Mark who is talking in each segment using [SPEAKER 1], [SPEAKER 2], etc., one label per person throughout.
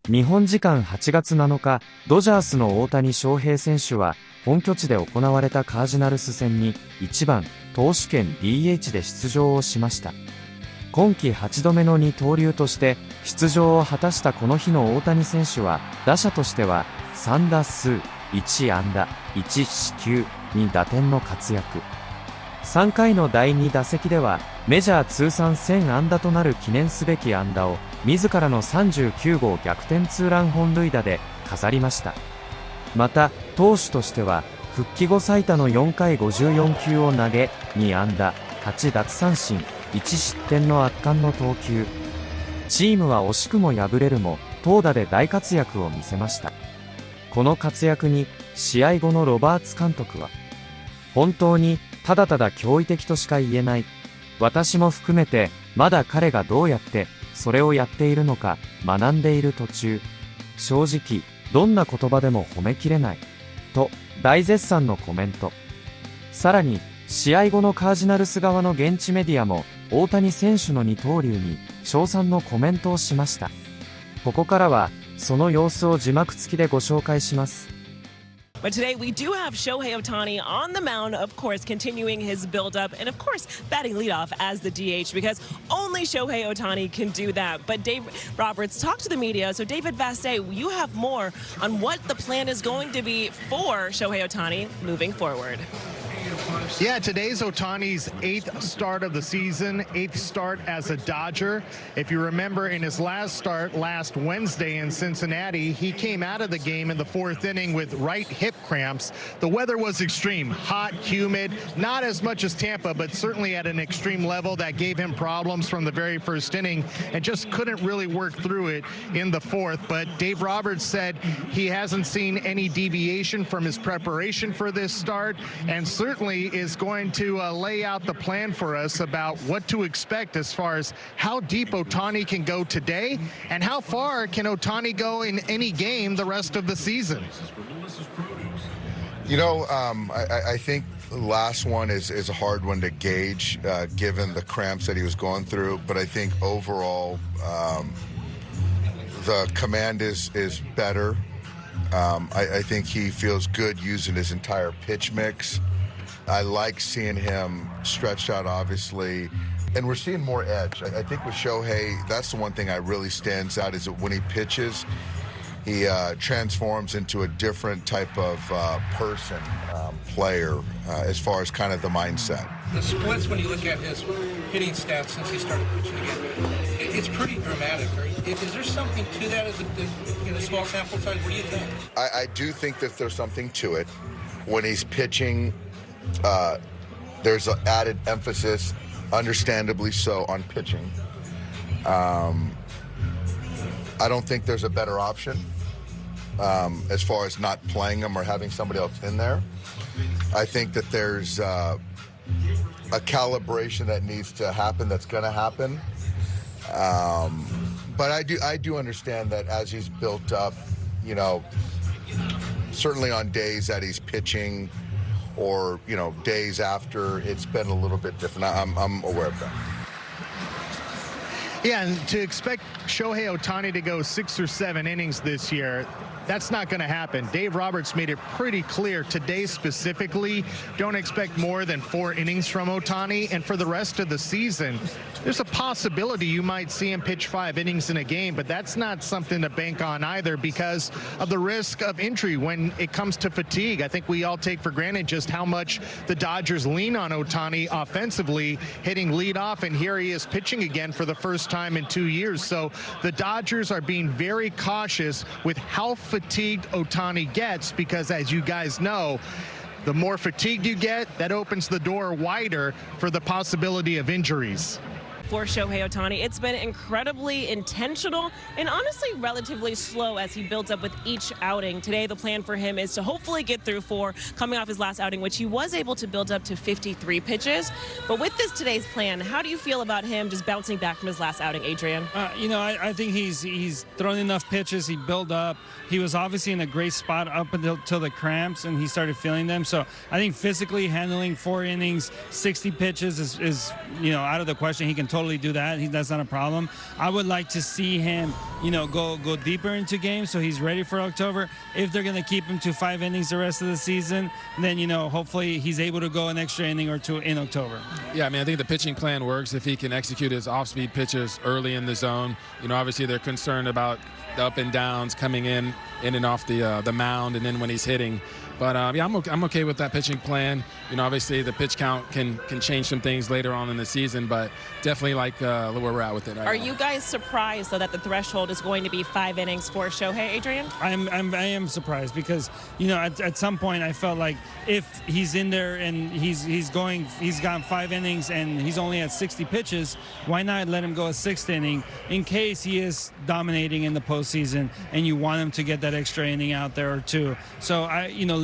[SPEAKER 1] 日本時間8月7日、ドジャースの大谷翔平選手は、本拠地で行われたカージナルス戦に1番、投手兼 DH で出場をしました。今季8度目の二刀流として出場を果たしたこの日の大谷選手は、打者としては3打数1安打、1四球、2打点の活躍。3回の第2打席では、メジャー通算1000安打となる記念すべき安打を、自らの39号逆転ツーラン本塁打で飾りました。また、投手としては、復帰後最多の4回54球を投げ、2安打、8奪三振、1失点の圧巻の投球。チームは惜しくも敗れるも、投打で大活躍を見せました。この活躍に、試合後のロバーツ監督は、本当に、ただただ驚異的としか言えない。私も含めて、まだ彼がどうやって、それをやっているのか、学んでいる途中。正直、どんな言葉でも褒めきれない。と、大絶賛のコメント。さらに、試合後のカージナルス側の現地メディアも、大谷選手の二刀流に、称賛のコメントをしました。ここからは、その様子を字幕付きでご紹介します。
[SPEAKER 2] But today we do have Shohei Ohtani on the mound, of course, continuing his build-up, and of course, batting leadoff as the DH, because only Shohei Ohtani can do that. But Dave Roberts talked to the media, so David Vassay, you have more on what the plan is going to be for Shohei Ohtani moving forward.
[SPEAKER 3] Yeah, today's Ohtani's 8th start of the season, 8th start as a Dodger. If you remember, in his last start last Wednesday in Cincinnati, he came out of the game in the 4th inning with right hip cramps. The weather was extreme, hot, humid, not as much as Tampa, but certainly at an extreme level that gave him problems from the very first inning and just couldn't really work through it in the 4th. But Dave Roberts said he hasn't seen any deviation from his preparation for this start, and certainly is going to lay out the plan for us about what to expect as far as how deep Ohtani can go today and how far can Ohtani go in any game the rest of the season.
[SPEAKER 4] You know, I think the last one is a hard one to gauge given the cramps that he was going through, but I think overall the command is better. I think he feels good using his entire pitch mix. I like seeing him stretched out, obviously, and we're seeing more edge. I think with Shohei, that's the one thing that really stands out is that when he pitches, he transforms into a different type of person, player, as far as kind of the mindset.
[SPEAKER 5] The splits, when you look at his hitting stats since he started pitching again, it's pretty dramatic. Is there something to that in a small sample size? What do you think?
[SPEAKER 4] I do think that there's something to it. When he's pitching, there's an added emphasis, understandably so, on pitching. I don't think there's a better option as far as not playing him or having somebody else in there. I think that there's a calibration that needs to happen that's going to happen. But I do understand that as he's built up, you know, certainly on days that he's pitching or, you know, days after, it's been a little bit different. I'm aware of that.
[SPEAKER 3] Yeah, and to expect Shohei Ohtani to go 6 or 7 innings this year, that's not going to happen. Dave Roberts made it pretty clear today specifically, don't expect more than 4 innings from Ohtani. And for the rest of the season, there's a possibility you might see him pitch 5 innings in a game, but that's not something to bank on either because of the risk of injury when it comes to fatigue. I think we all take for granted just how much the Dodgers lean on Ohtani offensively, hitting leadoff, and here he is pitching again for the first time in 2 years. So the Dodgers are being very cautious with how fatigued Ohtani gets because, as you guys know, the more fatigued you get, that opens the door wider for the possibility of injuries.
[SPEAKER 2] For Shohei Ohtani, it's been incredibly intentional and honestly relatively slow as he builds up with each outing. Today, the plan for him is to hopefully get through 4, coming off his last outing, which he was able to build up to 53 pitches. But with this today's plan, how do you feel about him just bouncing back from his last outing, Adrian?
[SPEAKER 6] You know, I think he's thrown enough pitches. He built up. He was obviously in a great spot up until the cramps, and he started feeling them. So I think physically handling 4 innings, 60 pitches is you know, out of the question. He can totally do that. That's not a problem. I would like to see him, go deeper into games so he's ready for October. If they're going to keep him to 5 innings the rest of the season, then, hopefully he's able to go an extra inning or 2 in October.
[SPEAKER 7] Yeah, I mean, I think the pitching plan works if he can execute his off-speed pitches early in the zone. Obviously they're concerned about the up and downs coming in and off the mound, and then when he's hitting. But yeah, I'm okay with that pitching plan. Obviously the pitch count can change some things later on in the season, but definitely like where we're at with it.
[SPEAKER 2] Are you guys surprised though that the threshold is going to be 5 innings for Shohei, Adrian?
[SPEAKER 6] I am surprised because at some point I felt like if he's in there and he's gone 5 innings and he's only at 60 pitches, why not let him go a 6th inning in case he is dominating in the postseason and you want him to get that extra inning out there or 2. So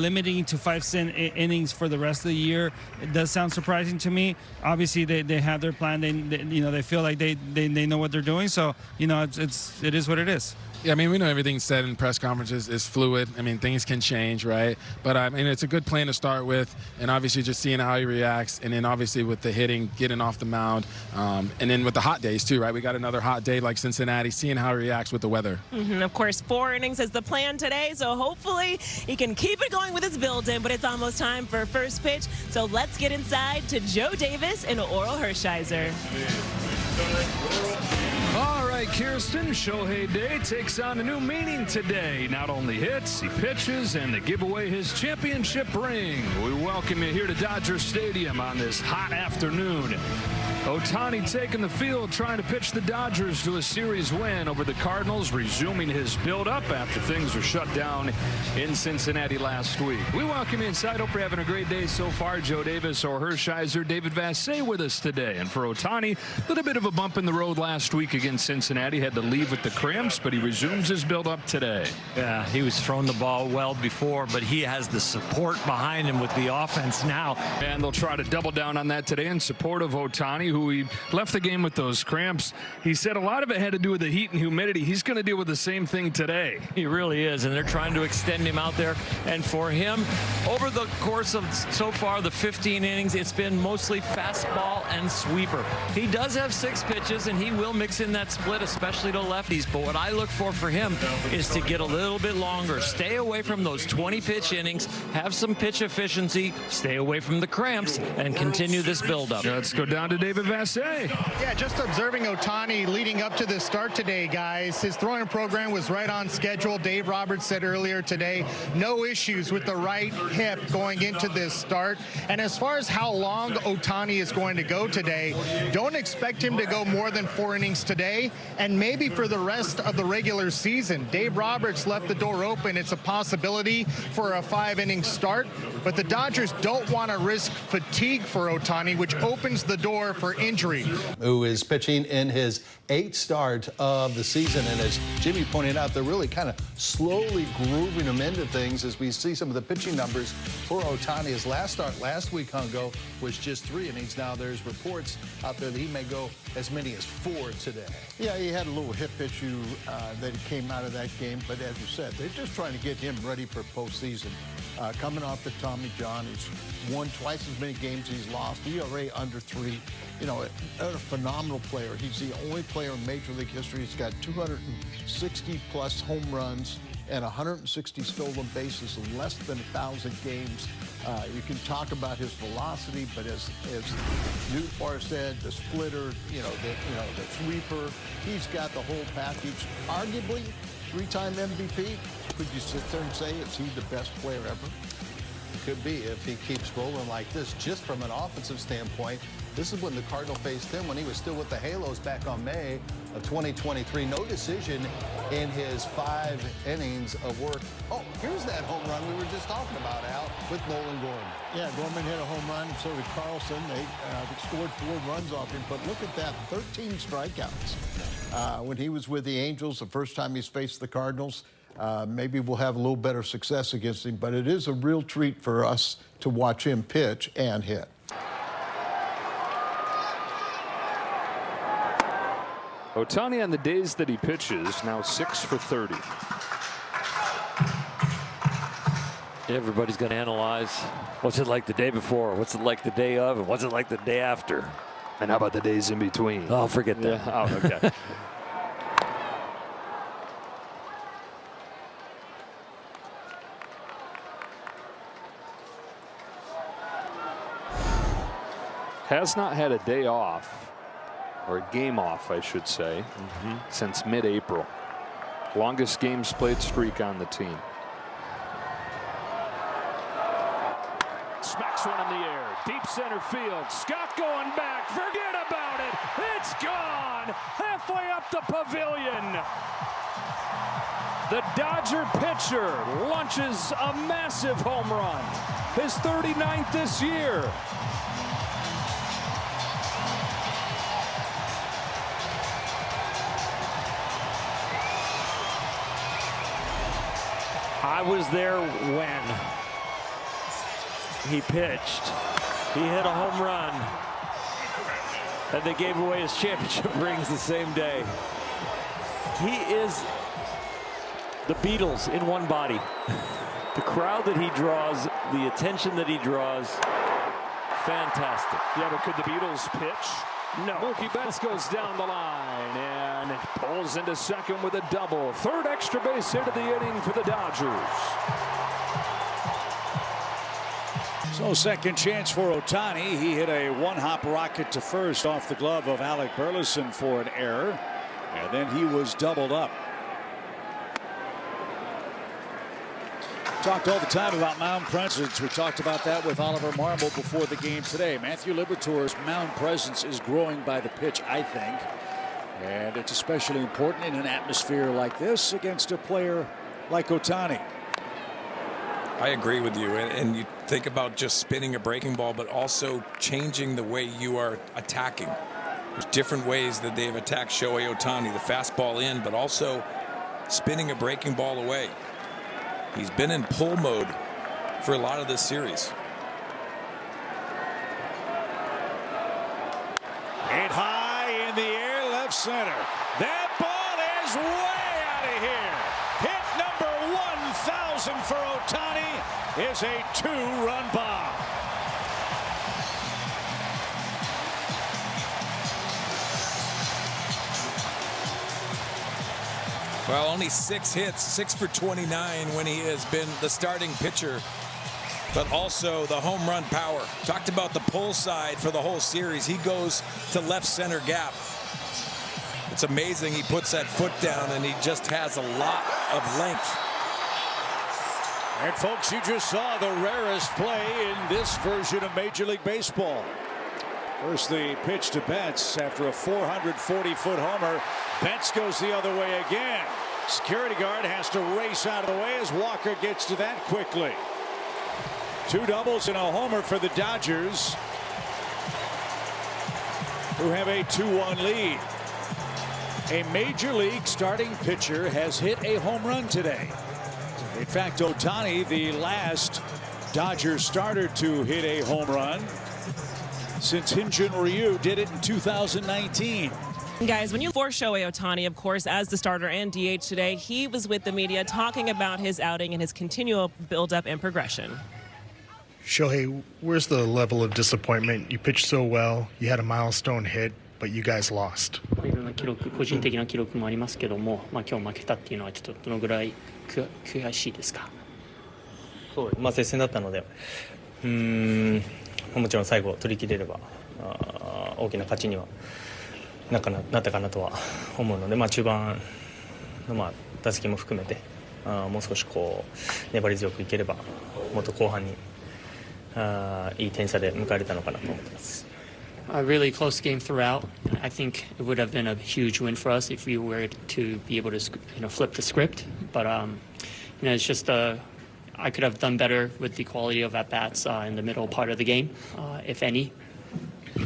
[SPEAKER 6] limiting to 5 innings for the rest of the year, it does sound surprising to me. Obviously they have their plan. They feel like they know what they're doing. So it is what it is.
[SPEAKER 7] Yeah, I mean, we know everything said in press conferences is fluid. I mean, things can change, right? But I mean, it's a good plan to start with, and obviously just seeing how he reacts, and then obviously with the hitting, getting off the mound, and then with the hot days too, right? We got another hot day like Cincinnati, seeing how he reacts with the weather.
[SPEAKER 2] Of course, 4 innings is the plan today, so hopefully he can keep it going with his build-in, but it's almost time for first pitch, so let's get inside to Joe Davis and Oral Hershiser.
[SPEAKER 8] All right, Kirsten, Shohei Day takes on a new meaning today. Not only hits, he pitches, and to give away his championship ring. We welcome you here to Dodger Stadium on this hot afternoon. Ohtani taking the field, trying to pitch the Dodgers to a series win over the Cardinals, resuming his build-up after things were shut down in Cincinnati last week. We welcome you inside. Hope you're having a great day so far. Joe Davis or Hershiser, David Vassay with us today. And for Ohtani, a little bit of a bump in the road last week against Cincinnati. Had to leave with the cramps, but he resumes his build-up today.
[SPEAKER 9] Yeah, he was throwing the ball well before, but he has the support behind him with the offense now.
[SPEAKER 8] And they'll try to double down on that today in support of Ohtani, who he left the game with those cramps. He said a lot of it had to do with the heat and humidity. He's going to deal with the same thing today.
[SPEAKER 9] He really is, and they're trying to extend him out there. And for him, over the course of so far the 15 innings, it's been mostly fastball and sweeper. He does have 6 pitches, and he will mix in that split, especially to lefties. But what I look for him is to get a little bit longer, stay away from those 20-pitch innings, have some pitch efficiency, stay away from the cramps, and continue this buildup.
[SPEAKER 8] Let's go down to David Vassay.
[SPEAKER 3] Yeah, just observing Ohtani leading up to the start today, guys. His throwing program was right on schedule. Dave Roberts said earlier today, no issues with the right hip going into this start. And as far as how long Ohtani is going to go today, don't expect him to go more than 4 innings today, and maybe for the rest of the regular season. Dave Roberts left the door open. It's a possibility for a 5-inning start, but the Dodgers don't want to risk fatigue for Ohtani, which opens the door for injury.
[SPEAKER 10] Who is pitching in his 8th start of the season. And as Jimmy pointed out, they're really kind of slowly grooving him into things as we see some of the pitching numbers for Ohtani. His last start last week, Hungo, was just 3 innings. Now there's reports out there that he may go as many as 4 today.
[SPEAKER 11] Yeah, he had a little hip issue that came out of that game. But as you said, they're just trying to get him ready for postseason. Coming off the Tommy John, he's won twice as many games as he's lost. ERA under 3. A phenomenal player. He's the only player in Major League history. He's got 260-plus home runs and 160 stolen bases in less than 1,000 games. You can talk about his velocity, but as Newpar said, the splitter, the sweeper, he's got the whole package. Arguably, 3-time MVP. Could you sit there and say, is he the best player ever?
[SPEAKER 10] Could be if he keeps rolling like this. Just from an offensive standpoint, this is when the Cardinal faced him when he was still with the Halos back on May of 2023. No decision in his 5 innings of work. Oh, here's that home run we were just talking about, Al, with Nolan Gorman.
[SPEAKER 11] Yeah, Gorman hit a home run, so did Carlson. They scored 4 runs off him. But look at that, 13 strikeouts. When he was with the Angels, the first time he's faced the Cardinals, maybe we'll have a little better success against him. But it is a real treat for us to watch him pitch and hit.
[SPEAKER 8] Ohtani on the days that he pitches, now 6 for 30.
[SPEAKER 9] Everybody's going to analyze what's it like the day before, what's it like the day of, and what's it like the day after.
[SPEAKER 8] And how about the days in between?
[SPEAKER 12] Oh, forget that.
[SPEAKER 8] Yeah. Oh, okay. Has not had a day off, or a game off, I should say, since mid-April. Longest games played streak on the team. Smacks one in the air. Deep center field. Scott going back. Forget about it. It's gone. Halfway up the pavilion. The Dodger pitcher launches a massive home run. His 39th this year.
[SPEAKER 12] I was there when he pitched. He hit a home run, and they gave away his championship rings the same day. He is the Beatles in one body. The crowd that he draws, the attention that he draws, fantastic.
[SPEAKER 8] Yeah, but could the Beatles pitch? No. Mookie Betts goes down the line and pulls into second with a double. Third extra base hit of the inning for the Dodgers.
[SPEAKER 13] So second chance for Ohtani. He hit a one-hop rocket to first off the glove of Alec Burleson for an error. And then he was doubled up. Talked all the time about mound presence. We talked about that with Oliver Marmol before the game today. Matthew Liberatore's mound presence is growing by the pitch, I think. And it's especially important in an atmosphere like this against a player like Ohtani.
[SPEAKER 14] I agree with you. And you think about just spinning a breaking ball, but also changing the way you are attacking. There's different ways that they've attacked Shohei Ohtani. The fastball in, but also spinning a breaking ball away. He's been in pull mode for a lot of this series.
[SPEAKER 13] Hit high in the air, left center. That ball is way out of here. Hit number 1,000 for Ohtani is a two-run bomb.
[SPEAKER 14] Well, only 6 hits, 6 for 29 when he has been the starting pitcher, but also the home run power. Talked about the pull side for the whole series. He goes to left center gap. It's amazing he puts that foot down and he just has a lot of length.
[SPEAKER 13] And folks, you just saw the rarest play in this version of Major League Baseball. First the pitch to Betts after a 440-foot homer. Betts goes the other way again. Security guard has to race out of the way as Walker gets to that quickly. 2 doubles and a homer for the Dodgers, who have a 2-1 lead. A Major League starting pitcher has hit a home run today. In fact, Ohtani, the last Dodger starter to hit a home run since Hyun-Jin Ryu did it in 2019.
[SPEAKER 2] Guys, when you for Shohei Ohtani, of course, as the starter and DH today, he was with the media talking about his outing and his continual build-up and progression.
[SPEAKER 3] Shohei, where's the level of disappointment? You pitched so well, you had a milestone hit, but you guys lost.
[SPEAKER 15] いろんな記録、個人的な記録もありますけども、今日負けたっていうのはちょっとどのぐらい悔しいですか？
[SPEAKER 16] そう、接戦だったので、もちろん最後取り切れれば大きな勝ちにはなったかなとは思うので、中盤の打席も含めてもう少し粘り強くいければもっと後半にいい点差で迎えれたのかなと思ってます。
[SPEAKER 15] A really close game throughout. I think it would have been a huge win for us if we were to be able to, flip the script. But it's just I could have done better with the quality of at-bats in the middle part of the game, if any.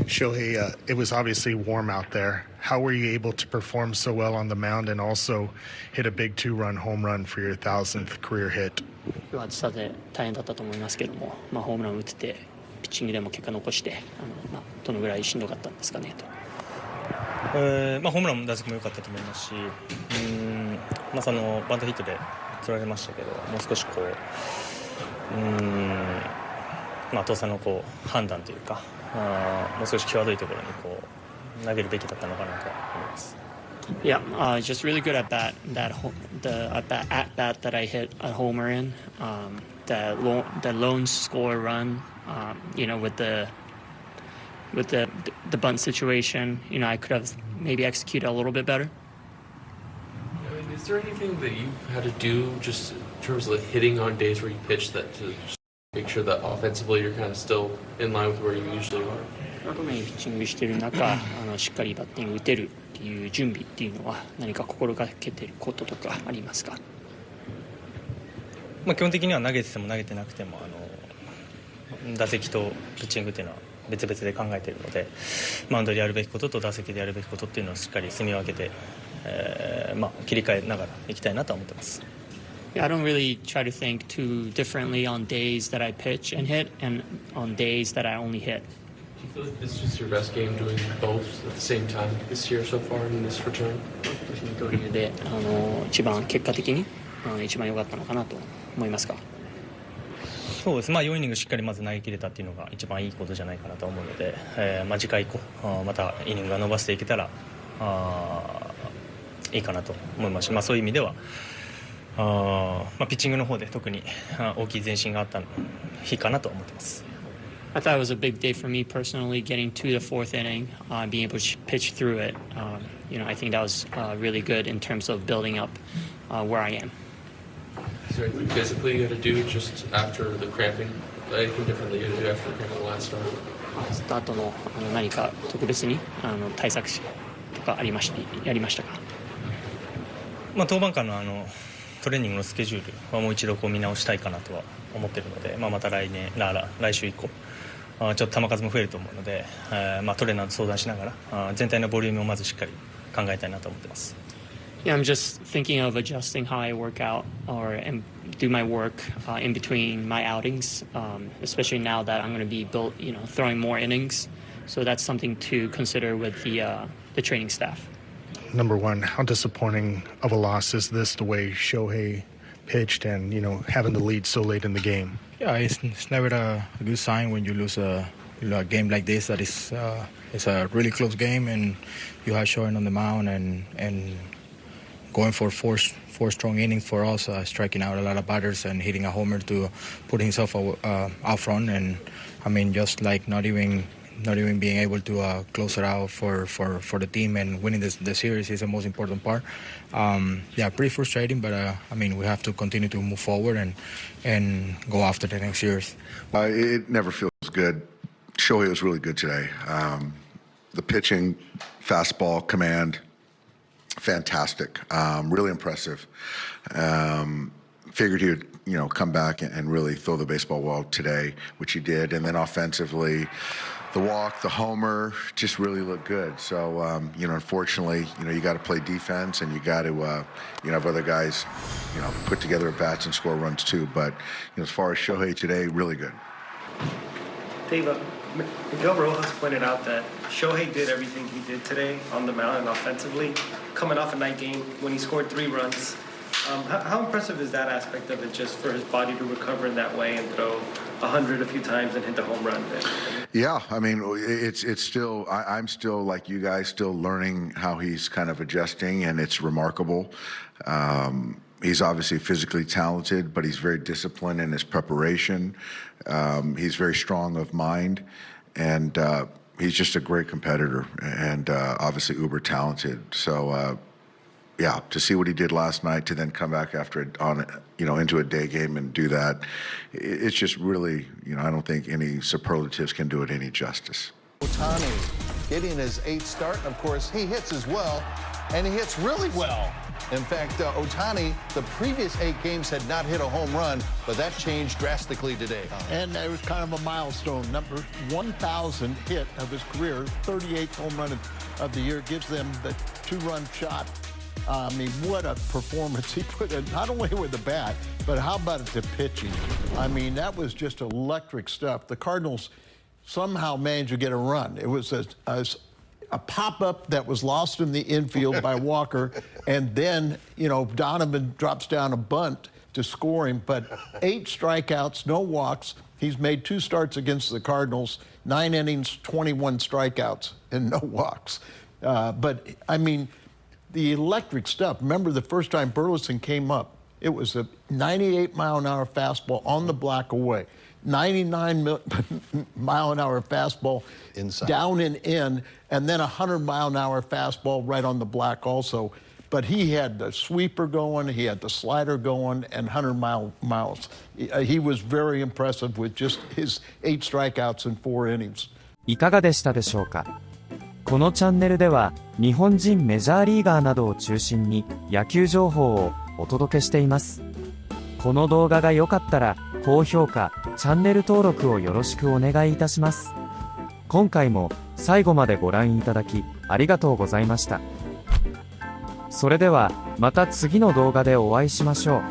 [SPEAKER 3] Shohei, it was obviously warm out there. How were you able to perform so well on the mound and also hit a big 2-run home run for your 1,000th career hit?
[SPEAKER 15] 今日は暑さで大変だったと思いますけども、ホームランを打っててピッチングでも結果残してどのぐらいしんどかったんですかねと。
[SPEAKER 16] ホームランも打席も良かったと思いますし、そのバントヒットで取られましたけど、もう少し父さんのこう判断というか、もう少し際どいところにこう投げるべきだったのかなと思います。
[SPEAKER 15] Yeah, just really good at bat. The at bat that I hit a homer in, the lone score run. With the bunt situation, I could have maybe executed a little bit better.
[SPEAKER 17] Is there anything that you've had to do just in terms of hitting on days where you pitch that to make sure that offensively you're kind of still in line with where you usually are?
[SPEAKER 15] ピッチングしている中、しっかりバッティング打てるっていう準備っていうのは何か心がけていることとかありますか？
[SPEAKER 16] 基本的には投げてても投げてなくても打席とピッチングっていうのは別々で考えているので、マウンドでやるべきことと打席でやるべきことっていうのをしっかり住み分けて、切り替えながらいきたいなと思ってます。
[SPEAKER 15] Yeah, I don't really try to think too differently on days that I pitch and hit and on days that I only hit.
[SPEAKER 17] Do you feel like this is your best game doing both at the same time this year so far in this return?
[SPEAKER 15] 二刀流で一番結果的に一番良かったのかなと思いますか？
[SPEAKER 16] そうです。4イニングしっかりまず投げ切れたっていうのが一番いいことじゃないかなと思うので、次回以降またイニングが伸ばしていけたらいいかなと思いますし、そういう意味ではピッチングの方で特に大きい前進があった日かなと思ってます。
[SPEAKER 15] I thought it was a big day for me personally, getting to the fourth inning, being able to pitch through it. I think that was really good in terms of building up where I am.
[SPEAKER 17] Is there anything physically you got to do just after the cramping? Anything different that you got to do after the cramping last start?
[SPEAKER 15] スタートの何か特別に対策とかやりましたか？
[SPEAKER 16] 登板間のトレーニングのスケジュールはもう一度見直したいかなとは思っているので、また来週以降ちょっと球数も増えると思うので、トレーナーと相談しながら全体のボリュームをまずしっかり考えたいなと思ってます。
[SPEAKER 15] Yeah, I'm just thinking of adjusting how I work out and do my work in between my outings, especially now that I'm going to be throwing more innings. So that's something to consider with the training staff.
[SPEAKER 3] Number one, how disappointing of a loss is this, the way Shohei pitched and, having the lead so late in the game?
[SPEAKER 18] Yeah, it's never a good sign when you lose a game like this. That is, it's a really close game, and you have Shohei on the mound and going for four strong innings for us, striking out a lot of batters and hitting a homer to put himself out front. And just like not even being able to close it out for the team and winning the series is the most important part. Pretty frustrating, but we have to continue to move forward and go after the next years.
[SPEAKER 4] It never feels good. Shohei was really good today. The pitching, fastball, command, fantastic. Really impressive. Figured he would, come back and really throw the baseball well today, which he did. And then offensively, the walk, the homer, just really looked good. So, unfortunately, you got to play defense and you got to, have other guys, put together at bats and score runs too. But, as far as Shohei today, really good.
[SPEAKER 19] Dave, Miguel Rojas pointed out that Shohei did everything he did today on the mound and offensively, coming off a night game when he scored 3 runs. How impressive is that aspect of it, just for his body to recover in that way and throw 100 a few times and hit the home run?
[SPEAKER 4] Yeah, it's still, I'm still, like you guys, still learning how he's kind of adjusting, and it's remarkable. He's obviously physically talented, but he's very disciplined in his preparation. He's very strong of mind, and he's just a great competitor and obviously uber talented. So, to see what he did last night, to then come back into a day game and do that, it's just really, I don't think any superlatives can do it any justice.
[SPEAKER 10] Ohtani getting his 8th start. Of course, he hits as well, and he hits really well. In fact, Ohtani, the previous 8 games had not hit a home run, but that changed drastically today.
[SPEAKER 11] And it was kind of a milestone. Number 1,000 hit of his career, 38th home run of the year, gives them the 2-run shot. What a performance he put in, not only with the bat, but how about the pitching? That was just electric stuff. The Cardinals somehow managed to get a run. It was a pop-up that was lost in the infield by Walker, and then, Donovan drops down a bunt to score him, but 8 strikeouts, no walks. He's made 2 starts against the Cardinals, 9 innings, 21 strikeouts, and no walks. But, I mean, the electric stuff. Remember the first time Burleson came up, it was a 98-mile-an-hour fastball on the black away. 99-mile-an-hour fastball inside, down and in, and then a 100-mile-an-hour fastball right on the black also. But he had the sweeper going, he had the slider going, and 100 miles. He was very impressive with just his 8 strikeouts in 4 innings.
[SPEAKER 1] いかがでしたでしょうか。このチャンネルでは、日本人メジャーリーガーなどを中心に野球情報をお届けしています。この動画が良かったら、高評価、チャンネル登録をよろしくお願いいたします。今回も最後までご覧いただき、ありがとうございました。それでは、また次の動画でお会いしましょう。